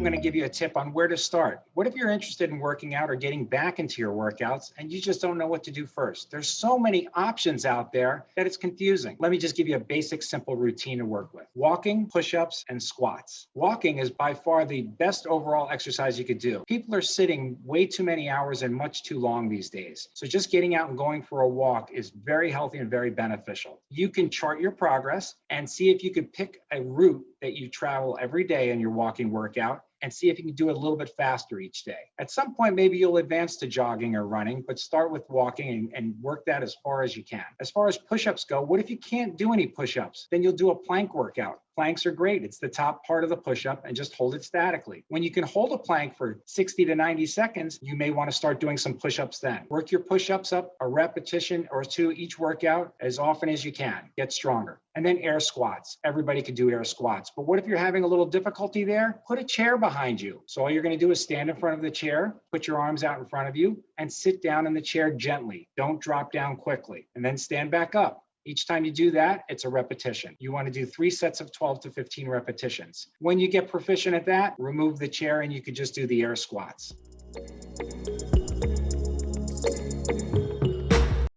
I'm going to give you a tip on where to start. What if you're interested in working out or getting back into your workouts and you just don't know what to do first? There's so many options out there that it's confusing. Let me just give you a basic, simple routine to work with. Walking, push-ups, and squats. Walking is by far the best overall exercise you could do. People are sitting way too many hours and much too long these days. So just getting out and going for a walk is very healthy and very beneficial. You can chart your progress and see if you could pick a route that you travel every day in your walking workout and see if you can do it a little bit faster each day. At some point, maybe you'll advance to jogging or running, but start with walking and work that as far as you can. As far as push-ups go, what if you can't do any push-ups? Then you'll do a plank workout. Planks are great. It's the top part of the push-up and just hold it statically. When you can hold a plank for 60 to 90 seconds, you may want to start doing some push-ups then. Work your push-ups up a repetition or two each workout as often as you can. Get stronger. And then air squats. Everybody can do air squats. But what if you're having a little difficulty there? Put a chair behind you. So all you're going to do is stand in front of the chair, put your arms out in front of you, and sit down in the chair gently. Don't drop down quickly. And then stand back up. Each time you do that, it's a repetition. You want to do 3 sets of 12 to 15 repetitions. When you get proficient at that, remove the chair and you could just do the air squats.